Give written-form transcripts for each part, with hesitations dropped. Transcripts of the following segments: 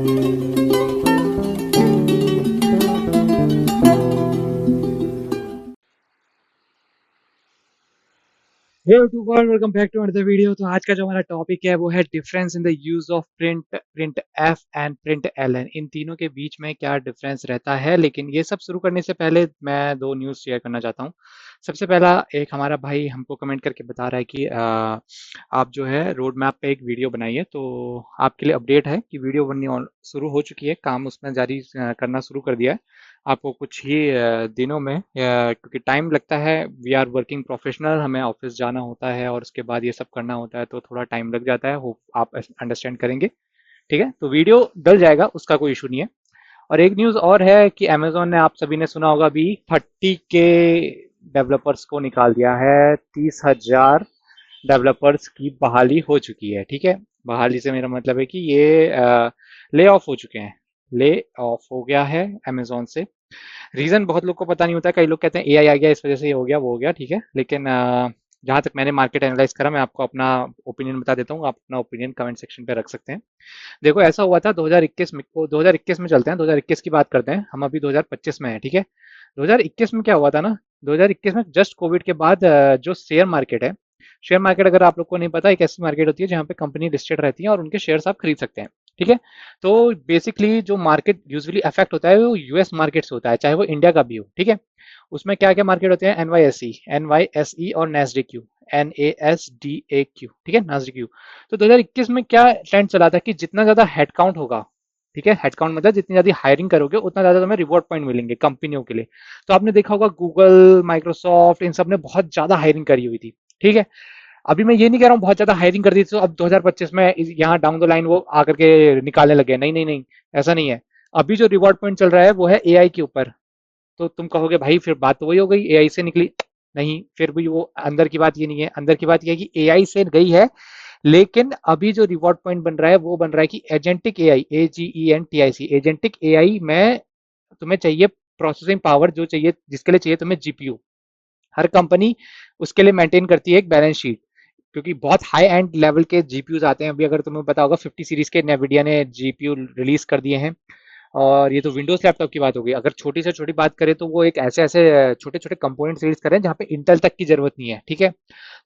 Hey to world welcome back to another video. तो आज का जो हमारा टॉपिक है वो है difference in the use of print, printf and print L N. इन तीनों के बीच में क्या डिफरेंस रहता है। लेकिन ये सब शुरू करने से पहले मैं दो न्यूज़ शेयर करना चाहता हूँ। सबसे पहला, एक हमारा भाई हमको कमेंट करके बता रहा है कि आप जो है रोड मैप पे एक वीडियो बनाइए। तो आपके लिए अपडेट है कि वीडियो बननी शुरू हो चुकी है, काम उसमें जारी करना शुरू कर दिया है। आपको कुछ ही दिनों में, क्योंकि टाइम लगता है, वी आर वर्किंग प्रोफेशनल, हमें ऑफिस जाना होता है और उसके बाद ये सब करना होता है, तो थोड़ा टाइम लग जाता है। होप आप अंडरस्टैंड करेंगे। ठीक है, तो वीडियो डल जाएगा, उसका कोई इशू नहीं है। और एक न्यूज़ और है कि अमेजोन ने, आप सभी ने सुना होगा अभी, 30 के डेवलपर्स को निकाल दिया है। 30,000 डेवलपर्स की बहाली हो चुकी है। ठीक है, बहाली से मेरा मतलब है कि ये ले ऑफ हो चुके हैं। ले ऑफ हो गया है अमेजोन से। रीजन बहुत लोग को पता नहीं होता है। कई लोग कहते हैं एआई आ गया, इस वजह से ये हो गया, वो हो गया। ठीक है, लेकिन जहां तक मैंने मार्केट एनालाइज करा, मैं आपको अपना ओपिनियन बता देता हूँ। आप अपना ओपिनियन कमेंट सेक्शन पे रख सकते हैं। देखो, ऐसा हुआ था 2021 में, 2021 में चलते हैं, 2021 की बात करते हैं। हम अभी 2025 में है। ठीक है, 2021 में क्या हुआ था ना, 2021 में जस्ट कोविड के बाद जो शेयर मार्केट है, शेयर मार्केट अगर आप लोग को नहीं पता, एक ऐसी मार्केट होती है जहाँ पे कंपनी लिस्टेड रहती है और उनके शेयर्स आप खरीद सकते हैं। ठीक है, तो बेसिकली जो मार्केट यूजुअली अफेक्ट होता है वो यूएस मार्केट से होता है, चाहे वो इंडिया का भी हो। ठीक है, उसमें क्या क्या मार्केट होते हैं, एनवाईएसई, एनवाईएसई और नेस्डेक्यू, NASDAQ। ठीक है, नास्डेक्यू। तो 2021 में क्या ट्रेंड चला था कि जितना ज्यादा हेडकाउंट होगा, ठीक है, हेडकाउंट मतलब जितनी ज्यादा हायरिंग करोगे उतना ज्यादा तुम्हें रिवॉर्ड पॉइंट मिलेंगे कंपनियों के लिए। तो आपने देखा होगा गूगल, माइक्रोसॉफ्ट, इन सब ने बहुत ज्यादा हायरिंग करी हुई थी। ठीक है, अभी मैं ये नहीं कह रहा हूँ बहुत ज्यादा हायरिंग कर दी तो अब 2025 में यहाँ डाउन द लाइन वो आकर के निकालने लगे। नहीं नहीं नहीं, ऐसा नहीं है। अभी जो रिवॉर्ड पॉइंट चल रहा है वो है एआई के ऊपर। तो तुम कहोगे भाई फिर बात तो वही हो गई, एआई से निकली। नहीं, फिर भी वो अंदर की बात ये नहीं है। अंदर की बात ये है कि एआई से गई है, लेकिन अभी जो रिवॉर्ड पॉइंट बन रहा है वो बन रहा है कि agentic AI, AGENTIC, agentic AI में तुम्हें चाहिए प्रोसेसिंग पावर, जो चाहिए, जिसके लिए चाहिए तुम्हें जीपीयू। हर कंपनी उसके लिए मेंटेन करती है एक बैलेंस शीट, क्योंकि बहुत हाई एंड लेवल के जीपीयूज आते हैं। अभी अगर तुम्हें पता होगा 50 सीरीज के नेविडिया ने जीपीयू रिलीज कर दिए हैं। और ये तो विंडोज लैपटॉप की बात हो गई। अगर छोटी से छोटी बात करें तो वो एक ऐसे ऐसे छोटे छोटे कंपोनेंट रिलीज कर रहे हैं जहाँ पे इंटेल तक की जरूरत नहीं है। ठीक है,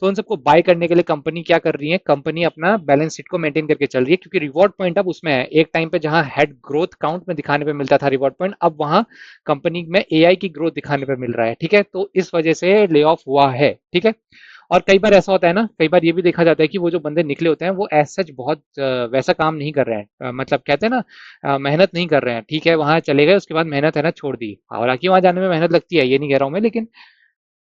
तो उन सबको बाय करने के लिए कंपनी क्या कर रही है, कंपनी अपना बैलेंस शीट को मेंटेन करके चल रही है, क्योंकि रिवॉर्ड पॉइंट अब उसमें है। एक टाइम पे जहां हेड ग्रोथ काउंट में दिखाने पे मिलता था रिवॉर्ड पॉइंट, अब वहां कंपनी में एआई की ग्रोथ दिखाने पे मिल रहा है। ठीक है, तो इस वजह से ले ऑफ हुआ है। ठीक है, और कई बार ऐसा होता है ना, कई बार ये भी देखा जाता है कि वो जो बंदे निकले होते हैं वो एज सच बहुत वैसा काम नहीं कर रहे हैं। मतलब कहते हैं ना, मेहनत नहीं कर रहे हैं। ठीक है, वहां चले गए, उसके बाद मेहनत है ना छोड़ दी। हालांकि वहां जाने में मेहनत लगती है, ये नहीं कह रहा हूं मैं, लेकिन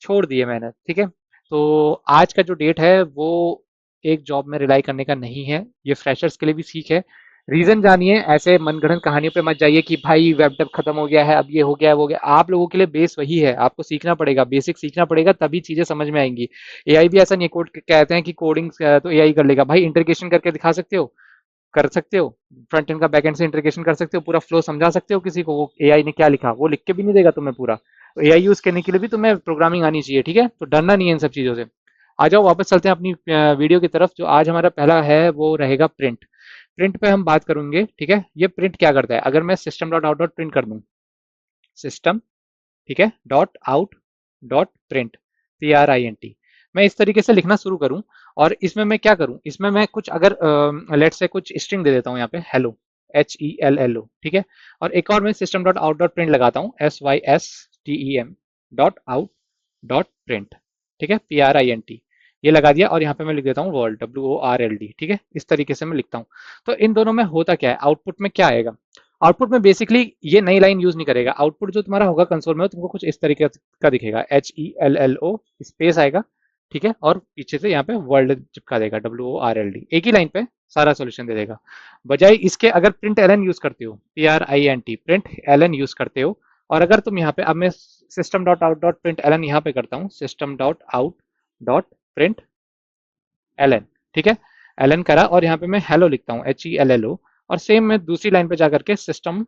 छोड़ दी है मेहनत। ठीक है, तो आज का जो डेट है वो एक जॉब में रिलाई करने का नहीं है। ये फ्रेशर्स के लिए भी सीख है। रीजन जानिए, ऐसे मनगढ़ंत कहानियों पे मत जाइए कि भाई वेब डेव खत्म हो गया है, अब ये हो गया है, वो हो गया। आप लोगों के लिए बेस वही है, आपको सीखना पड़ेगा, बेसिक सीखना पड़ेगा, तभी चीजें समझ में आएंगी। एआई भी ऐसा नहीं है, कोड कहते हैं कि कोडिंग तो एआई कर लेगा। भाई इंटीग्रेशन करके दिखा सकते हो, कर सकते हो, फ्रंट एंड का बैक एंड से इंटीग्रेशन कर सकते हो, पूरा फ्लो समझा सकते हो किसी को, वो एआई ने क्या लिखा वो लिख के भी नहीं देगा तुम्हें पूरा। तो एआई यूज करने के लिए भी तुम्हें प्रोग्रामिंग आनी चाहिए। ठीक है, तो डरना नहीं है इन सब चीजों से। आ जाओ वापस चलते हैं अपनी वीडियो की तरफ। जो आज हमारा पहला है वो रहेगा प्रिंट। प्रिंट पे हम बात करेंगे। ठीक है, ये प्रिंट क्या करता है, अगर मैं system dot out dot print कर दूं, सिस्टम, ठीक है, dot out dot print, PRINT, मैं इस तरीके से लिखना शुरू करूं, और इसमें मैं क्या करूं, इसमें मैं कुछ अगर लेट से कुछ स्ट्रिंग दे देता हूं यहाँ पे, हेलो, HELLO। ठीक है, और एक और मैं system dot out dot print लगाता हूँ, SYSTEM dot out dot print. ठीक है, PRINT, ये लगा दिया, और यहाँ पे मैं लिख देता हूँ वर्ल्ड, WORLD। ठीक है, इस तरीके से मैं लिखता हूँ। तो इन दोनों में होता क्या है, आउटपुट में क्या आएगा। आउटपुट में बेसिकली ये नई लाइन यूज नहीं करेगा। आउटपुट जो तुम्हारा होगा कंसोल में, तुमको कुछ इस तरीके का दिखेगा, HELLO स्पेस आएगा। ठीक है, और पीछे से यहाँ पे वर्ल्ड चिपका देगा, WORLD, एक ही लाइन पे सारा सोल्यूशन दे देगा। बजाय इसके अगर प्रिंट एलन यूज करते हो, PRINT, प्रिंट एलन यूज करते हो, और अगर तुम यहाँ पे, अब मैं system dot out dot print L N यहाँ पे करता हूँ, system dot out dot print L N. ठीक है, एलन करा, और यहाँ पे मैं हेलो लिखता हूँ, HELLO, और सेम मैं दूसरी लाइन पे जाकर के system,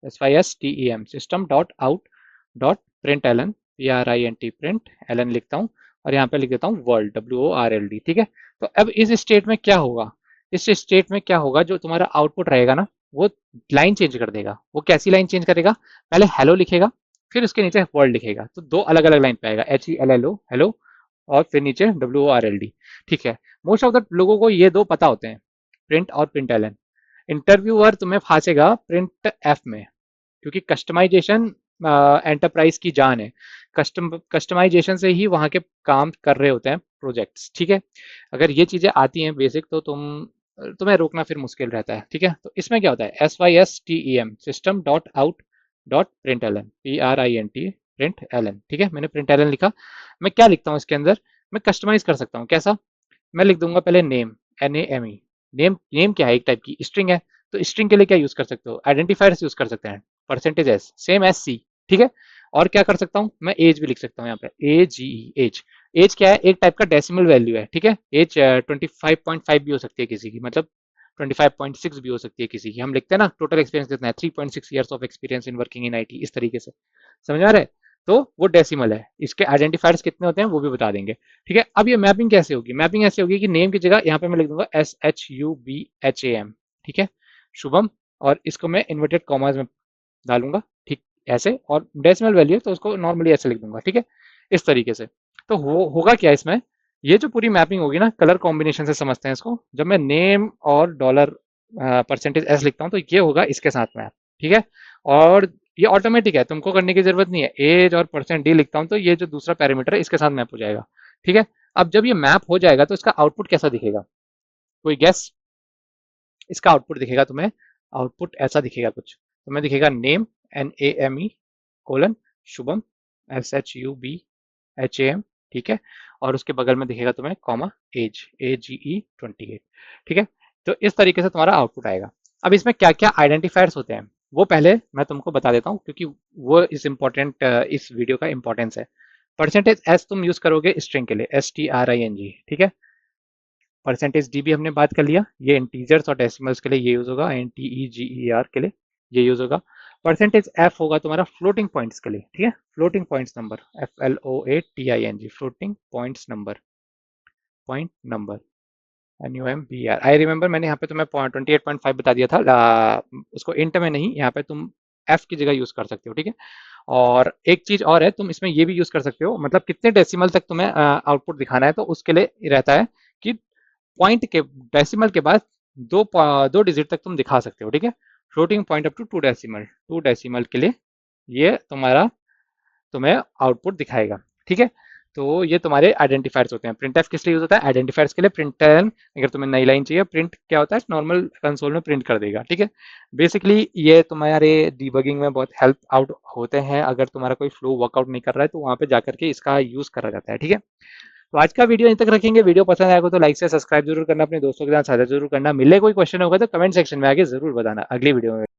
SYSTEM, system dot out dot print L N, PRINT, print L N लिखता हूँ, और यहाँ पे लिख देता हूँ वर्ल्ड, WORLD। ठीक है, तो अब इस स्टेट में क्या होगा, इस स्टेट में क्या होगा, जो तुम्हारा आउटपुट रहेगा ना, वो लाइन चेंज कर देगा। वो कैसी लाइन चेंज करेगा? पहले हेलो लिखेगा, फिर उसके नीचे वर्ल्ड लिखेगा, तो दो अलग अलग लाइन पे आएगा, HELLO हेलो, और फिर नीचे WORLD। ठीक है। मोस्ट ऑफ द लोगों को ये दो पता होते हैं, प्रिंट और प्रिंट एलन। इंटरव्यूअर तुम्हें फांसेगा प्रिंट एफ में, क्योंकि कस्टमाइजेशन एंटरप्राइज की जान है। कस्टमाइजेशन से ही वहाँ के काम कर रहे होते हैं प्रोजेक्ट्स। ठीक है। अगर ये चीज़ें आती हैं बेसिक, तो तुम्हें रोकना फिर मुश्किल रहता है। ठीक है। तो इसमें क्या होता है, SYSTEM system dot out dot print L N, PRINT print L N. ठीक है, मैंने प्रिंट एल एन लिखा। मैं क्या लिखता हूँ इसके अंदर, मैं कस्टमाइज कर सकता हूँ। कैसा? मैं लिख दूंगा पहले नेम, NAME। नेम, नेम क्या है, एक टाइप की स्ट्रिंग है। तो स्ट्रिंग के लिए क्या यूज कर सकते हो, आइडेंटिफायर्स यूज कर सकते हैं, %S सेम एज C। ठीक है। और क्या कर सकता हूँ, मैं एज भी लिख सकता हूँ यहाँ पे, AGE एज। एज क्या है, एक टाइप का डेसिमल वैल्यू है। ठीक है। एज 25.5 भी हो सकती है किसी की, मतलब 25.6 भी हो सकती है किसी की। हम लिखते हैं ना टोटल एक्सपीरियंस कितना है, 3.6 years of experience in working in IT, इस तरीके से। समझ आ रहा है? तो वो डेसिमल है। इसके आइडेंटिफायर्स कितने होते हैं वो भी बता देंगे। ठीक है। अब ये मैपिंग कैसे होगी, मैपिंग ऐसे होगी कि नेम की जगह यहाँ पे मैं लिख दूंगा SHUBHAM। ठीक है, शुभम। और इसको मैं इन्वर्टेड कॉमास में डालूंगा। ठीक, ऐसे। और डेसिमल वैल्यू है तो उसको नॉर्मली ऐसे लिख दूंगा। ठीक है, इस तरीके से। तो होगा क्या इसमें, ये जो पूरी मैपिंग होगी ना, कलर कॉम्बिनेशन से समझते हैं इसको। जब मैं नेम और डॉलर %S लिखता हूँ तो ये होगा इसके साथ मैप। ठीक है। और ये ऑटोमेटिक है, तुमको करने की जरूरत नहीं है। एज और %D लिखता हूँ तो ये जो दूसरा पैरामीटर है इसके साथ मैप हो जाएगा। ठीक है। अब जब ये मैप हो जाएगा तो इसका आउटपुट कैसा दिखेगा, कोई गेस? इसका आउटपुट दिखेगा तुम्हें, आउटपुट ऐसा दिखेगा कुछ। तुम्हें दिखेगा name, NAME colon, Shubham, SHUBHAM। ठीक है। और उसके बगल में दिखेगा तुम्हें कॉमा, एज, AGE 28। ठीक है। तो इस तरीके से तुम्हारा आउटपुट आएगा। अब इसमें क्या क्या आइडेंटिफायर्स होते हैं वो पहले मैं तुमको बता देता हूँ, क्योंकि वो इस इंपॉर्टेंट, इस वीडियो का इंपॉर्टेंस है। %S तुम यूज करोगे स्ट्रिंग के लिए, STRING। ठीक है। %D भी हमने बात कर लिया, ये इंटीजर्स और डेसिमल्स के लिए ये यूज होगा, INTEGER के लिए ये यूज होगा। %F होगा तुम्हारा फ्लोटिंग पॉइंट्स के लिए। ठीक है, floating points number, FLOATING, floating points number, point number, NUMBR। I remember, मैंने यहाँ पे तुम्हें 28.5 बता दिया था, उसको इंट में नहीं, यहाँ पे तुम F की जगह यूज कर सकते हो। ठीक है। और एक चीज और है, तुम इसमें ये भी यूज कर सकते हो, मतलब कितने डेसिमल तक तुम्हें आउटपुट दिखाना है, तो उसके लिए रहता है कि पॉइंट के, डेसिमल के बाद दो डिजिट तक तुम दिखा सकते हो। ठीक है। Floating point up to 2 decimal, 2 decimal के लिए ये तुम्हारा, तुम्हें आउटपुट दिखाएगा। ठीक है। तो ये तुम्हारे आइडेंटिफायर्स होते हैं। प्रिंट एफ किस लिए यूज होता है, आइडेंटिफायर्स के लिए। प्रिंट एन, अगर तुम्हें नई लाइन चाहिए, प्रिंट क्या होता है, नॉर्मल कंसोल में प्रिंट कर देगा। ठीक है। बेसिकली ये तुम्हारे डीबगिंग में बहुत हेल्प आउट होते हैं। अगर तुम्हारा कोई फ्लो वर्कआउट नहीं कर रहा है तो वहां पे जाकर के इसका यूज करा जाता है। ठीक है। तो आज का वीडियो यहीं तक रखेंगे। वीडियो पसंद आएगा तो लाइक से सब्सक्राइब जरूर करना, अपने दोस्तों के साथ साझा जरूर करना। मिले कोई क्वेश्चन होगा तो कमेंट सेक्शन में आके जरूर बताना। अगली वीडियो में